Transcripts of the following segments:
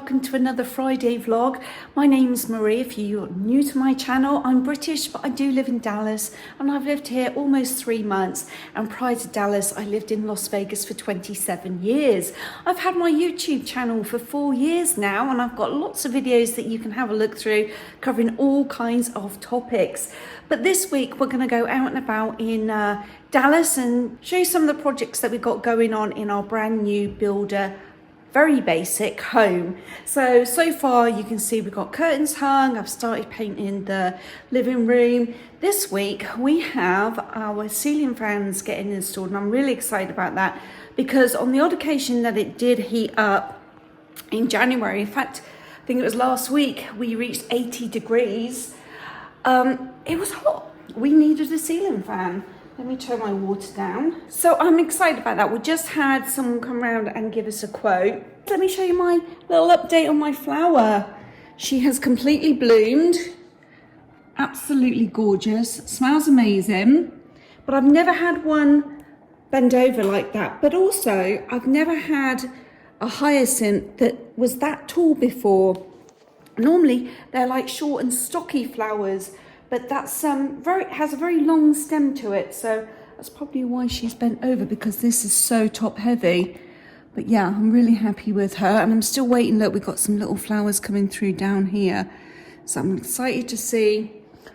welcome to another Friday vlog. My name's Maree. If you're new to my channel, I'm British, but I do live in Dallas, and I've lived here almost 3 months. And prior to Dallas, I lived in Las Vegas for 27 years. I've had my YouTube channel for 4 years now, and I've got lots of videos that you can have a look through covering all kinds of topics. But this week, we're going to go out and about in Dallas and show you some of the projects that we've got going on in our brand new builder, very basic home. So far you can see we've got curtains hung. I've started painting the living room. This week we have our ceiling fans getting installed, and I'm really excited about that because on the odd occasion that it did heat up in January, in fact I think it was last week, we reached 80 degrees. It was hot. We needed a ceiling fan. Let me turn my water down. So I'm excited about that. We just had someone come around and give us a quote. Let me show you my little update on my flower. She has completely bloomed. Absolutely gorgeous. Smells amazing. But I've never had one bend over like that. But also, I've never had a hyacinth that was that tall before. Normally, they're like short and stocky flowers, but that's has a very long stem to it, so that's probably why she's bent over, because this is so top heavy. But yeah, I'm really happy with her, and I'm still waiting. Look, we've got some little flowers coming through down here, so I'm excited to see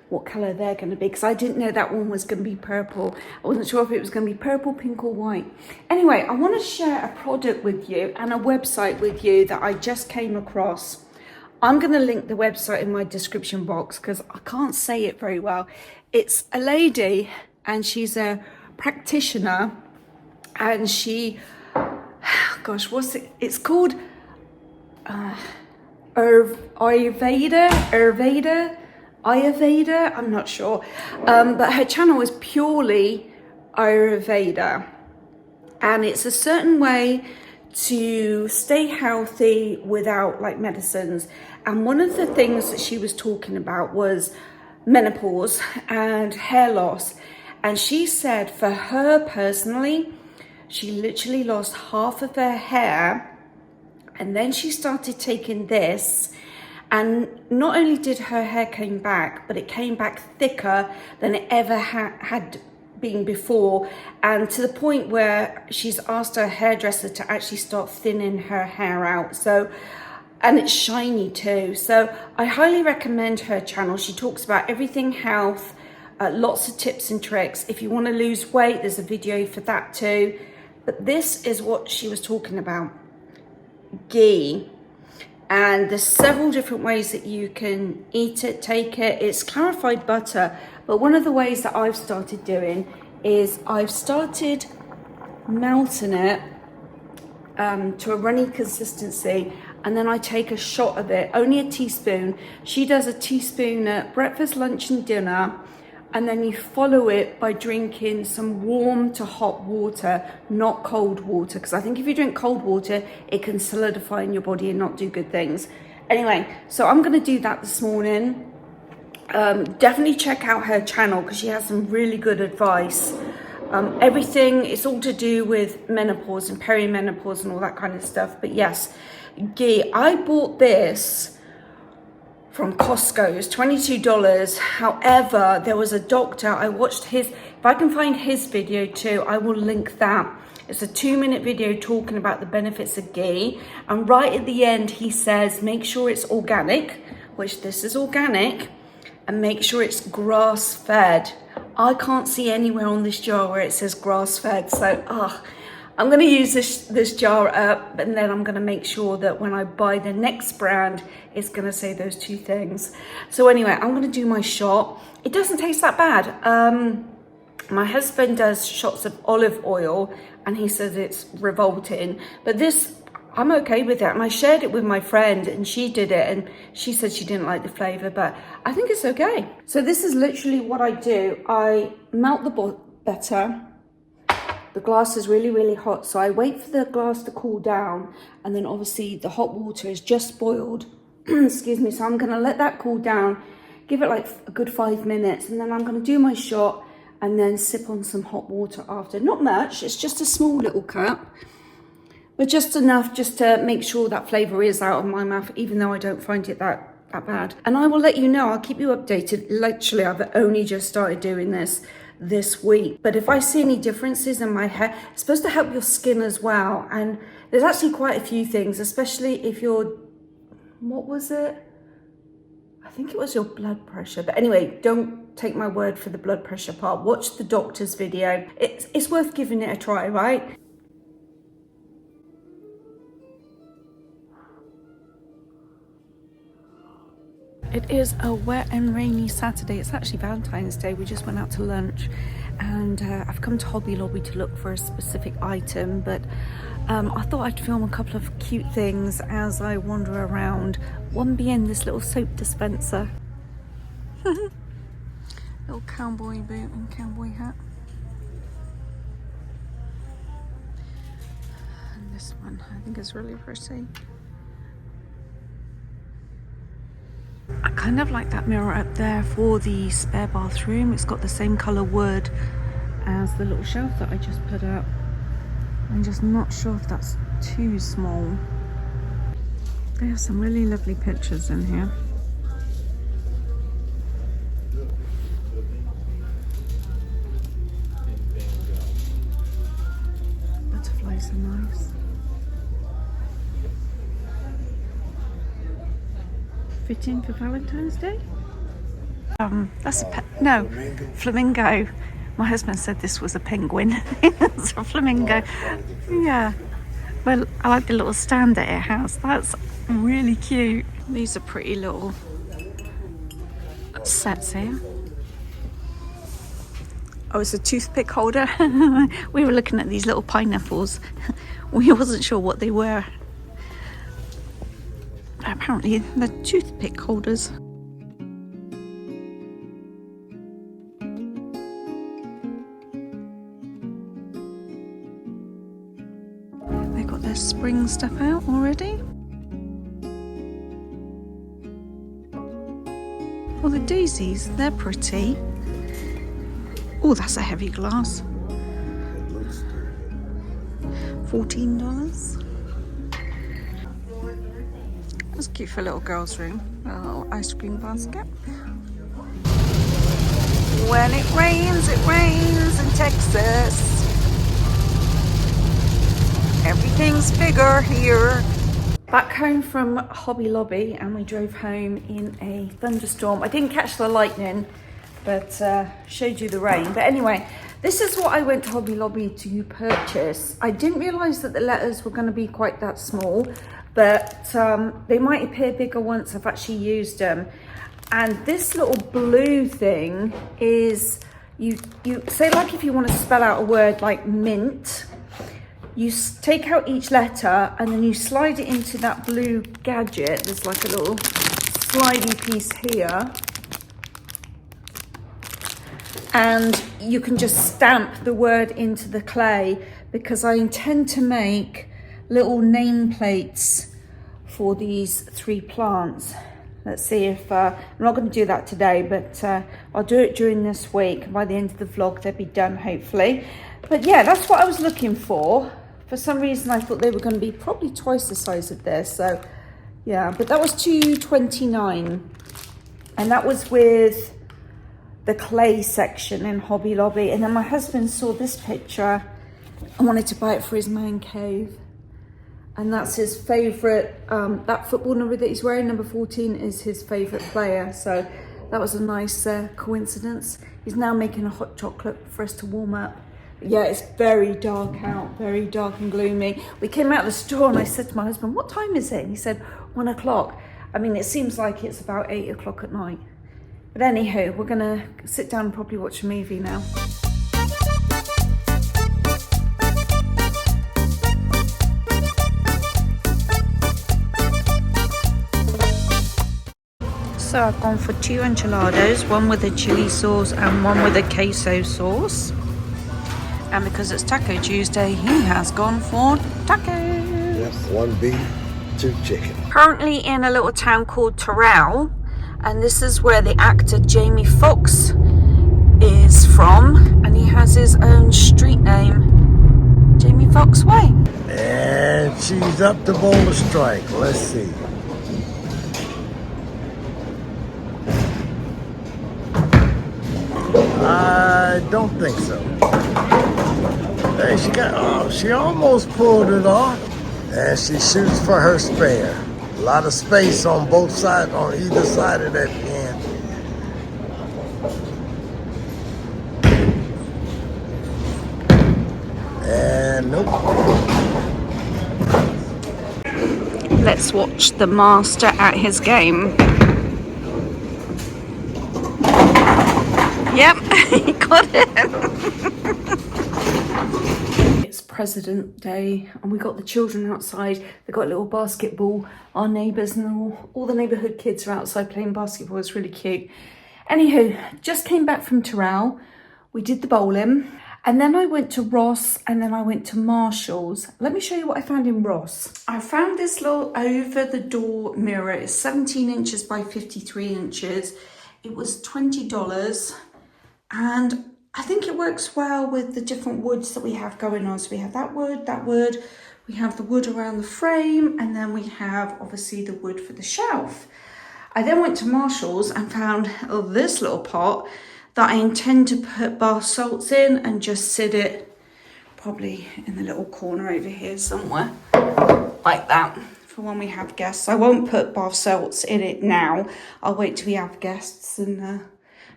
what colour they're going to be, because I didn't know that one was going to be purple. I wasn't sure if it was going to be purple, pink or white. Anyway, I want to share a product with you and a website with you that I just came across. I'm going to link the website in my description box because I can't say it very well. It's a lady and she's a practitioner, and she, gosh, what's it? It's called Ayurveda, I'm not sure. But her channel is purely Ayurveda, and it's a certain way to stay healthy without like medicines. And one of the things that she was talking about was menopause and hair loss. And she said for her personally, she literally lost half of her hair, and then she started taking this, and not only did her hair came back, but it came back thicker than it ever had been before, and to the point where she's asked her hairdresser to actually start thinning her hair out. So, and it's shiny too. So I highly recommend her channel. She talks about everything health, lots of tips and tricks. If you want to lose weight, there's a video for that too. But this is what she was talking about, ghee. And there's several different ways that you can eat it, take it. It's clarified butter. But one of the ways that I've started doing is I've started melting it to a runny consistency, and then I take a shot of it, only a teaspoon. She does a teaspoon at breakfast, lunch and dinner, and then you follow it by drinking some warm to hot water, not cold water, because I think if you drink cold water, it can solidify in your body and not do good things. Anyway, so I'm going to do that this morning. Definitely check out her channel because she has some really good advice. Everything, it's all to do with menopause and perimenopause and all that kind of stuff. But yes, ghee. I bought this from Costco. It's $22. However, there was a doctor, I watched his, if I can find his video too, I will link that. It's a 2-minute video talking about the benefits of ghee. And right at the end, he says, make sure it's organic, which this is organic, and make sure it's grass-fed. I can't see anywhere on this jar where it says grass-fed, so I'm going to use this jar up, and then I'm going to make sure that when I buy the next brand, it's going to say those two things. So anyway, I'm going to do my shot. It doesn't taste that bad. My husband does shots of olive oil, and he says it's revolting, but this, I'm okay with it. And I shared it with my friend, and she did it, and she said she didn't like the flavor, but I think it's okay. So this is literally what I do. I melt the butter. The glass is really, really hot, so I wait for the glass to cool down, and then obviously the hot water is just boiled. Excuse me. So I'm gonna let that cool down, give it like a good 5 minutes, and then I'm gonna do my shot and then sip on some hot water after. Not much, it's just a small little cup. but just enough just to make sure that flavour is out of my mouth, even though I don't find it that bad. And I will let you know, I'll keep you updated. Literally, I've only just started doing this week. But if I see any differences in my hair, it's supposed to help your skin as well. And there's actually quite a few things, especially if you're, what was it? I think it was your blood pressure. But anyway, don't take my word for the blood pressure part. Watch the doctor's video. It's worth giving it a try, right? It is a wet and rainy Saturday. It's actually Valentine's Day. We just went out to lunch, and I've come to Hobby Lobby to look for a specific item, but I thought I'd film a couple of cute things as I wander around. One being this little soap dispenser. Little cowboy boot and cowboy hat. And this one, I think is really pretty. I kind of like that mirror up there for the spare bathroom. It's got the same colour wood as the little shelf that I just put up. I'm just not sure if that's too small. They have some really lovely pictures in here. Butterflies are nice. Fitting for Valentine's Day? That's a no, flamingo. My husband said this was a penguin. It's a flamingo. Yeah. Well, I like the little stand that it has. That's really cute. These are pretty little sets here. Oh, it's a toothpick holder. We were looking at these little pineapples. We wasn't sure what they were. Apparently they're toothpick holders. They got their spring stuff out already. Oh, the daisies, they're pretty. Oh, that's a heavy glass. $14. That's cute for a little girl's room. A little ice cream basket. When it rains in Texas. Everything's bigger here. Back home from Hobby Lobby, and we drove home in a thunderstorm. I didn't catch the lightning, but showed you the rain. But anyway, this is what I went to Hobby Lobby to purchase. I didn't realise that the letters were going to be quite that small, but they might appear bigger once I've actually used them. And this little blue thing is, you say, like if you want to spell out a word like mint, you take out each letter and then you slide it into that blue gadget. There's like a little slidey piece here. And you can just stamp the word into the clay, because I intend to make little nameplates for these 3 plants. Let's see if, I'm not going to do that today, but I'll do it during this week. By the end of the vlog, they'll be done, hopefully. But yeah, that's what I was looking for. For some reason, I thought they were going to be probably twice the size of this. So yeah, but that was $2.29. And that was with the clay section in Hobby Lobby. And then my husband saw this picture and wanted to buy it for his man cave. And that's his favourite, that football number that he's wearing, number 14, is his favourite player. So that was a nice coincidence. He's now making a hot chocolate for us to warm up. But yeah, it's very dark out, very dark and gloomy. We came out of the store and I said to my husband, what time is it? And he said, 1 o'clock. I mean, it seems like it's about 8 o'clock at night. But anywho, we're gonna sit down and probably watch a movie now. So I've gone for 2 enchiladas, one with a chili sauce and one with a queso sauce. And because it's Taco Tuesday, he has gone for tacos. Yes, 1 beef, 2 chicken. Currently in a little town called Terrell, and this is where the actor Jamie Foxx is from, and he has his own street name, Jamie Foxx way. And she's up to bowl a strike. Let's see. I don't think so. Hey, she almost pulled it off. And she shoots for her spare. A lot of space on both sides, on either side of that pin. And nope. Let's watch the master at his game. Yep, he got it. It's President Day and we got the children outside. They've got a little basketball. Our neighbours and all the neighbourhood kids are outside playing basketball. It's really cute. Anywho, just came back from Terrell. We did the bowling. And then I went to Ross and then I went to Marshall's. Let me show you what I found in Ross. I found this little over the door mirror. It's 17 inches by 53 inches. It was $20 and I think it works well with the different woods that we have going on. So we have that wood, we have the wood around the frame, and then we have obviously the wood for the shelf. I then went to Marshall's and found this little pot that I intend to put bath salts in and just sit it probably in the little corner over here somewhere, like that, for when we have guests. I won't put bath salts in it now. I'll wait till we have guests and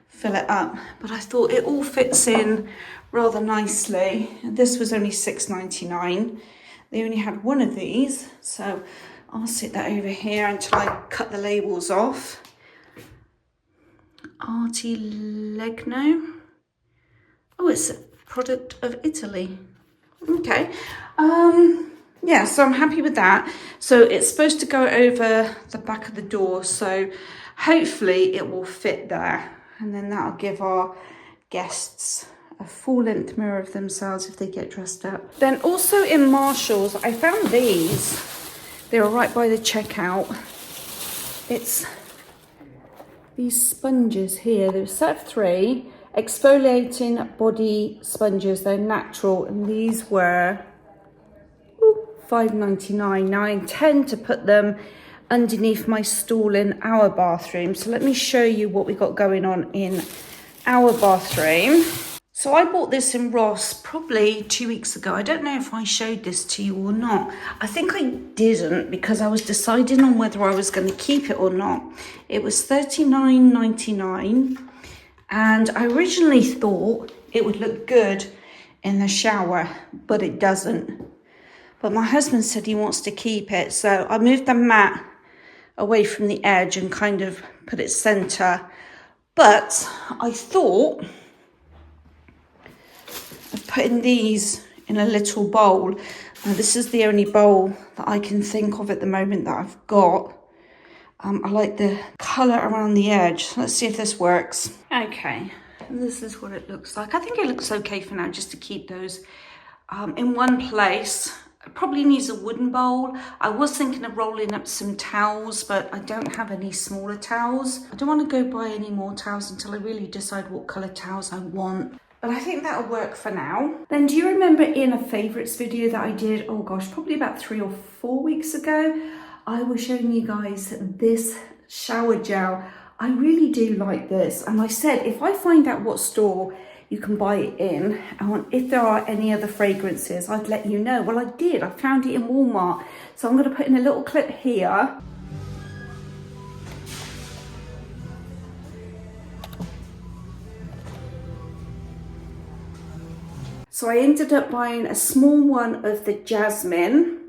fill it up. But I thought it all fits in rather nicely. This was only $6.99. They only had one of these, so I'll sit that over here until I cut the labels off. Artilegno. Oh, it's a product of Italy. Okay. Yeah, so I'm happy with that. So it's supposed to go over the back of the door, so hopefully it will fit there. And then that'll give our guests a full-length mirror of themselves if they get dressed up. Then also in Marshall's, I found these. They were right by the checkout. It's these sponges here. There's a set of 3 exfoliating body sponges. They're natural, and these were $5.99. Now I intend to put them underneath my stool in our bathroom. So let me show you what we got going on in our bathroom. So I bought this in Ross probably 2 weeks ago. I don't know if I showed this to you or not. I think I didn't because I was deciding on whether I was going to keep it or not. It was $39.99 and I originally thought it would look good in the shower, but it doesn't. But my husband said he wants to keep it, so I moved the mat away from the edge and kind of put it center. But I thought of putting these in a little bowl. Now this is the only bowl that I can think of at the moment that I've got. I like the colour around the edge. Let's see if this works. Okay, and this is what it looks like. I think it looks okay for now, just to keep those in one place. It probably needs a wooden bowl. I was thinking of rolling up some towels, but I don't have any smaller towels. I don't want to go buy any more towels until I really decide what colour towels I want. But I think that'll work for now. Then do you remember in a favourites video that I did, oh gosh, probably about 3 or 4 weeks ago, I was showing you guys this shower gel. I really do like this. And I said, if I find out what store you can buy it in, and if there are any other fragrances, I'd let you know. Well, I did. I found it in Walmart. So I'm going to put in a little clip here. So I ended up buying a small one of the jasmine,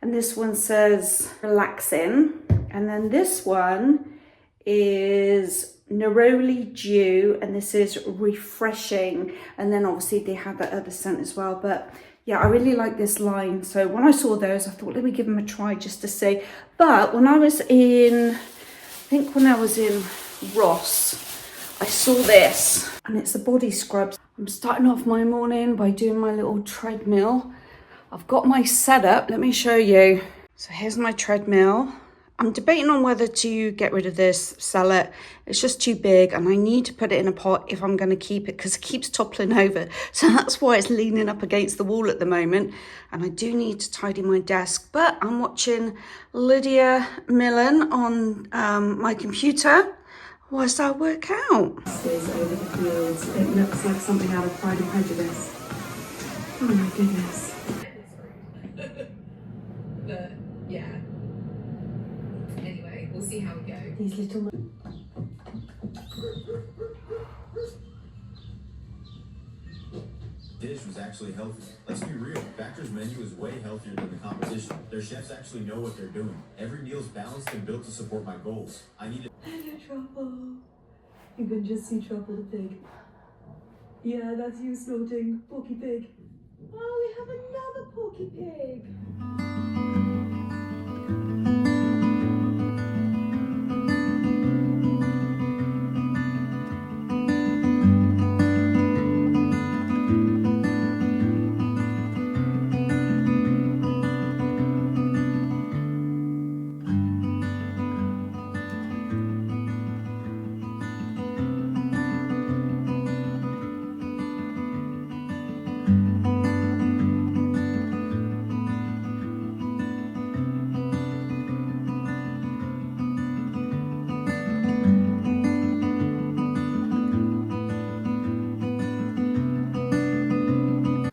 and this one says relaxing, and then this one is neroli dew, and this is refreshing, and then obviously they had that other scent as well. But yeah, I really like this line, so when I saw those I thought, let me give them a try just to see. But when I was in, I think when I was in Ross, I saw this, and it's the body scrubs. I'm starting off my morning by doing my little treadmill. I've got my setup, let me show you. So here's my treadmill, I'm debating on whether to get rid of this, sell it. It's just too big and I need to put it in a pot if I'm going to keep it because it keeps toppling over. So that's why it's leaning up against the wall at the moment. And I do need to tidy my desk. But I'm watching Lydia Millen on my computer whilst I work out. Over the fields. It looks like something out of Pride and Prejudice. Oh my goodness. But yeah. Anyway, we'll see how we go. These little... Dish was actually healthy. Let's be real, Factor's menu is way healthier than the competition. Their chefs actually know what they're doing. Every meal's balanced and built to support my goals. I need it. Hello, Trouble. You can just see Trouble the pig. Yeah, that's you snorting, Porky Pig. Oh, we have another Porky Pig.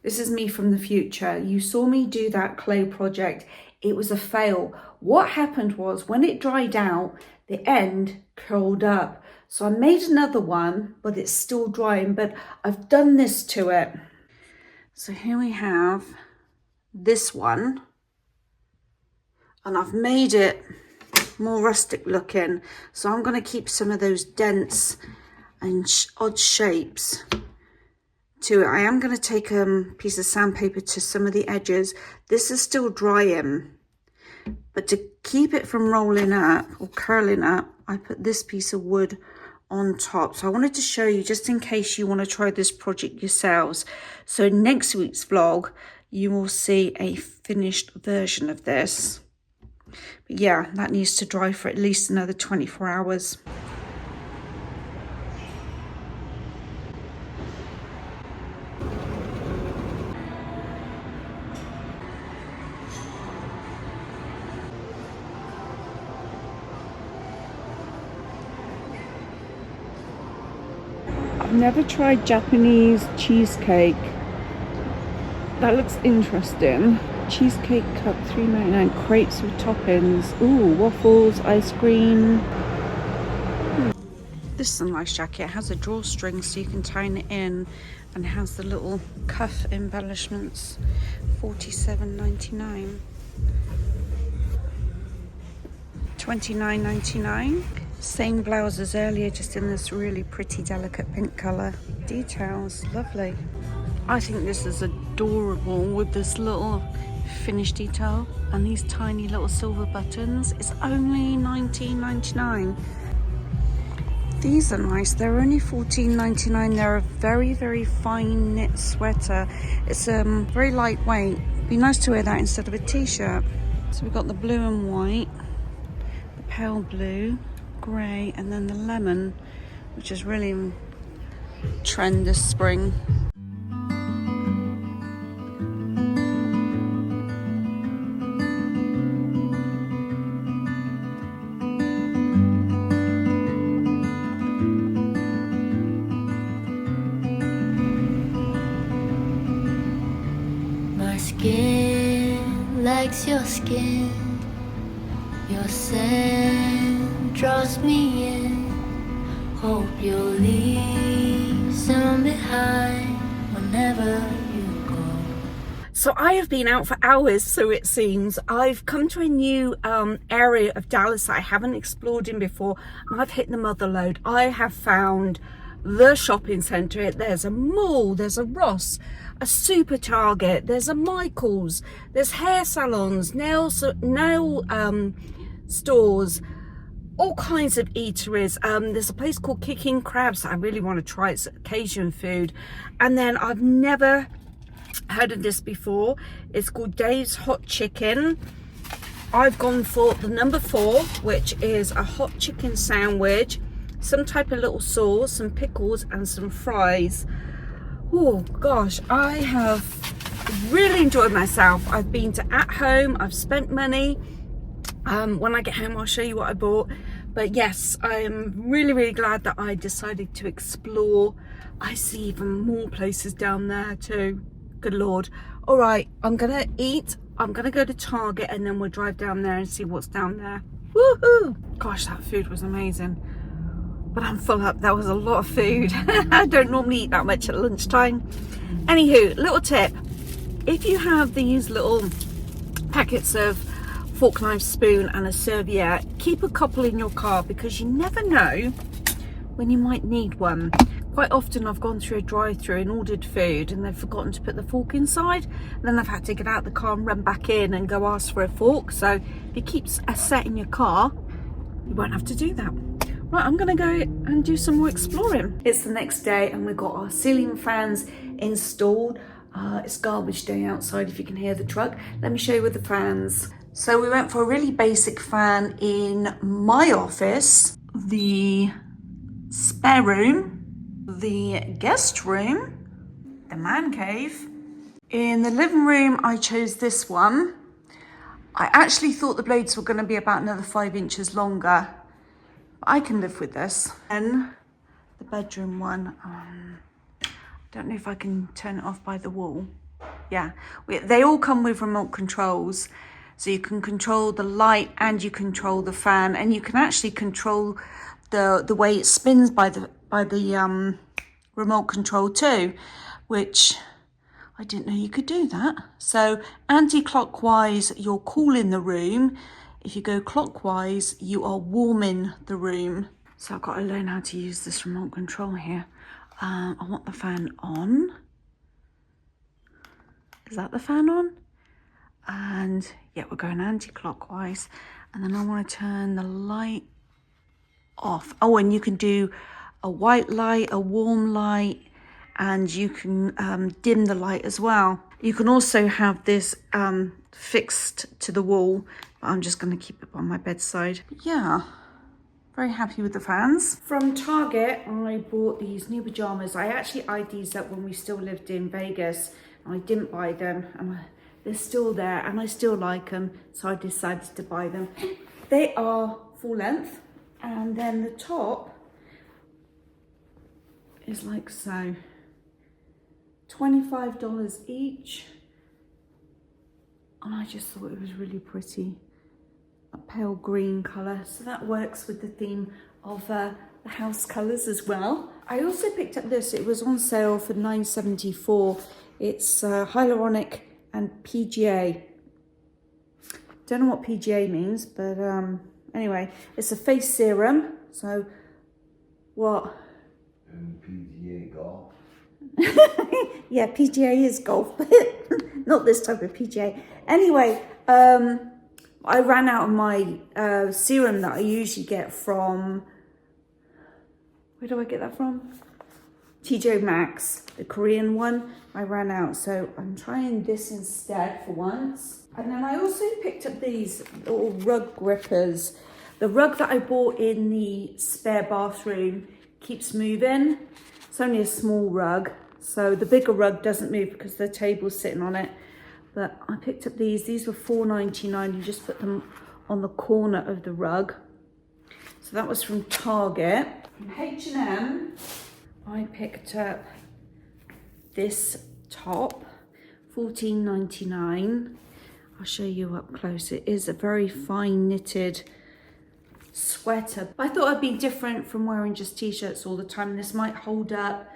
This is me from the future. You saw me do that clay project. It was a fail. What happened was when it dried out, the end curled up. So I made another one, but it's still drying, but I've done this to it. So here we have this one, and I've made it more rustic looking. So I'm going to keep some of those dents and odd shapes to it. I am going to take a piece of sandpaper to some of the edges. This is still drying, but to keep it from rolling up or curling up, I put this piece of wood on top. So I wanted to show you just in case you want to try this project yourselves. So next week's vlog, you will see a finished version of this. But yeah, that needs to dry for at least another 24 hours. I've never tried Japanese cheesecake. That looks interesting. Cheesecake cup, $3.99. Crepes with toppings. Ooh, waffles, ice cream. This is a nice jacket. It has a drawstring so you can tie it in, and has the little cuff embellishments. $47.99. $29.99. Same blouse as earlier, just in this really pretty delicate pink colour. Details, lovely. I think this is adorable with this little finish detail and these tiny little silver buttons. It's only $19.99. These are nice. They're only $14.99. They're a very, very fine knit sweater. It's very lightweight. Be nice to wear that instead of a t-shirt. So we've got the blue and white, the pale blue, grey, and then the lemon, which is really in trend this spring. My skin likes your skin. Your scent draws me in. Hope you'll leave some behind whenever you go. So I have been out for hours, so it seems. I've come to a new area of Dallas that I haven't explored in before, and I've hit the mother lode. I have found the shopping centre. There's a mall, there's a Ross, a Super Target, there's a Michael's, there's hair salons, nail stores, all kinds of eateries. There's a place called Kicking Crabs that I really want to try. It's Cajun food. And then I've never heard of this before. It's called Dave's Hot Chicken. I've gone for the number 4, which is a hot chicken sandwich, some type of little sauce, some pickles and some fries. Oh gosh, I have really enjoyed myself. I've been to at home, I've spent money. When I get home I'll show you what I bought. But yes, I'm really glad that I decided to explore. I see even more places down there too. Good Lord. All right, I'm gonna eat. I'm gonna go to Target and then we'll drive down there and see what's down there. Woohoo! Gosh, that food was amazing. But I'm full up. That was a lot of food. I don't normally eat that much at lunchtime. Anywho, little tip. If you have these little packets of fork, knife, spoon and a serviette, keep a couple in your car because you never know when you might need one. Quite often I've gone through a drive-through and ordered food and they've forgotten to put the fork inside, and then I've had to get out the car and run back in and go ask for a fork. So if you keep a set in your car, you won't have to do that. Right, I'm gonna go and do some more exploring. It's the next day and we've got our ceiling fans installed. It's garbage day outside if you can hear the truck. Let me show you with the fans. So we went for a really basic fan in my office, the spare room, the guest room, the man cave. In the living room, I chose this one. I actually thought the blades were gonna be about another 5 inches longer. I can live with this. And the bedroom one, don't know if I can turn it off by the wall. Yeah, they all come with remote controls. So you can control the light and you control the fan, and you can actually control the way it spins by the remote control too, which I didn't know you could do that. So anti-clockwise, you're cooling the room. If you go clockwise, you are warming the room. So I've got to learn how to use this remote control here. I want the fan on. Is that the fan on? And yeah, we're going anti-clockwise. And then I want to turn the light off. Oh, and you can do a white light, a warm light, and you can dim the light as well. You can also have this fixed to the wall, but I'm just going to keep it by my bedside. Yeah, very happy with the fans. From Target, I bought these new pajamas. I actually eyed these up when we still lived in Vegas. I didn't buy them, and they're still there, and I still like them, so I decided to buy them. They are full length, and then the top is like so. $25 each, and I just thought it was really pretty. A pale green colour, so that works with the theme of the house colours as well. I also picked up this. It was on sale for $9.74. It's hyaluronic and PGA. Don't know what PGA means, but anyway, it's a face serum. So what? PGA golf. Yeah, PGA is golf, but not this type of PGA. Anyway, I ran out of my serum that I usually get from, where do I get that from? TJ Maxx, the Korean one. I ran out, so I'm trying this instead for once. And then I also picked up these little rug grippers. The rug that I bought in the spare bathroom keeps moving. It's only a small rug, so the bigger rug doesn't move because the table's sitting on it. But I picked up these. These were $4.99. You just put them on the corner of the rug. So that was from Target. From H&M, I picked up this top, $14.99. I'll show you up close. It is a very fine knitted sweater. I thought I'd be different from wearing just t-shirts all the time. This might hold up,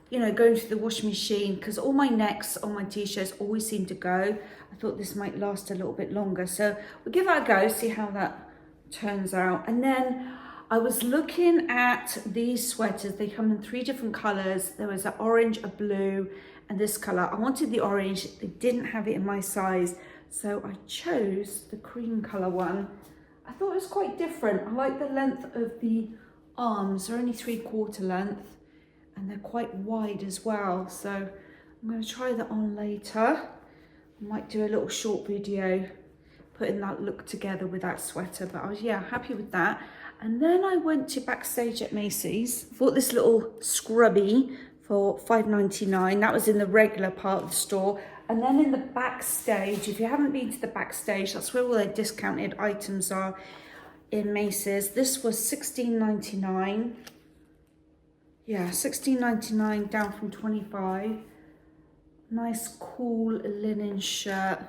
you know, going to the washing machine, because all my necks on my t-shirts always seem to go. I thought this might last a little bit longer. So we'll give that a go, see how that turns out. And then I was looking at these sweaters. They come in 3 different colors. There was an orange, a blue, and this color. I wanted the orange. They didn't have it in my size, so I chose the cream color one. I thought it was quite different. I like the length of the arms. They're only 3/4 length, and they're quite wide as well. So I'm going to try that on later. I might do a little short video putting that look together with that sweater. But I was, yeah, happy with that. And then I went to backstage at Macy's, bought this little scrubby for $5.99. That was in the regular part of the store. And then in the backstage, if you haven't been to the backstage, that's where all their discounted items are in Macy's. This was $16.99. Yeah, $16.99 down from $25. Nice cool linen shirt.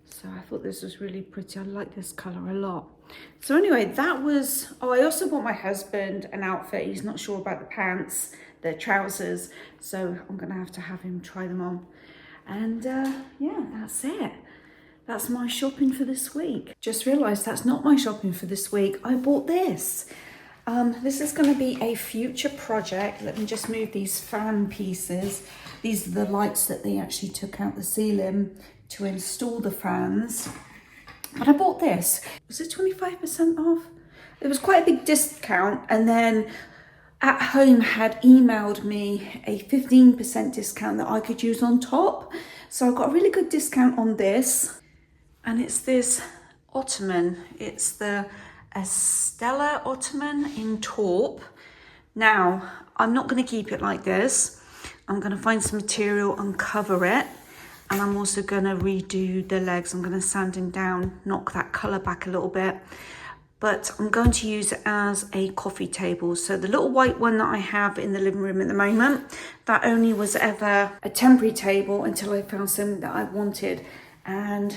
So I thought this was really pretty. I like this color a lot. So anyway, that was, oh, I also bought my husband an outfit. He's not sure about the pants, the trousers. So I'm gonna have to have him try them on. And yeah, that's it. That's my shopping for this week. Just realized that's not my shopping for this week. I bought this. This is gonna be a future project. Let me just move these fan pieces. These are the lights that they actually took out the ceiling to install the fans. But I bought this. Was it 25% off? It was quite a big discount. And then At Home had emailed me a 15% discount that I could use on top. So I got a really good discount on this. And it's this ottoman. It's the Estella ottoman in taupe. Now, I'm not going to keep it like this. I'm going to find some material and cover it. And I'm also going to redo the legs. I'm going to sand them down, knock that colour back a little bit. But I'm going to use it as a coffee table. So the little white one that I have in the living room at the moment, that only was ever a temporary table until I found something that I wanted. And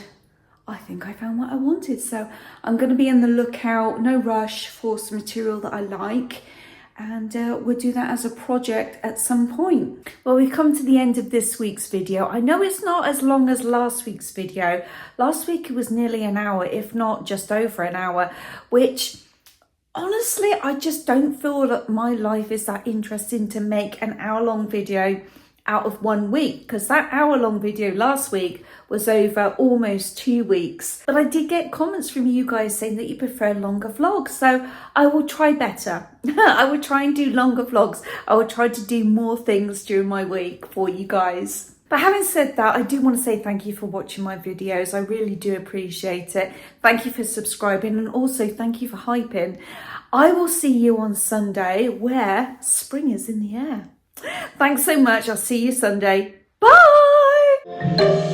I think I found what I wanted. So I'm going to be on the lookout, no rush, for some material that I like. And we'll do that as a project at some point. Well, we've come to the end of this week's video. I know it's not as long as last week's video. Last week it was nearly an hour, if not just over an hour, which honestly, I just don't feel that my life is that interesting to make an hour-long video out of 1 week, because that hour-long video last week was over almost 2 weeks. But I did get comments from you guys saying that you prefer longer vlogs, so I will try better. I will try and do longer vlogs. I will try to do more things during my week for you guys. But having said that, I do want to say thank you for watching my videos. I really do appreciate it. Thank you for subscribing, and also thank you for hyping. I will see you on Sunday, where spring is in the air. Thanks so much. I'll see you Sunday. Bye.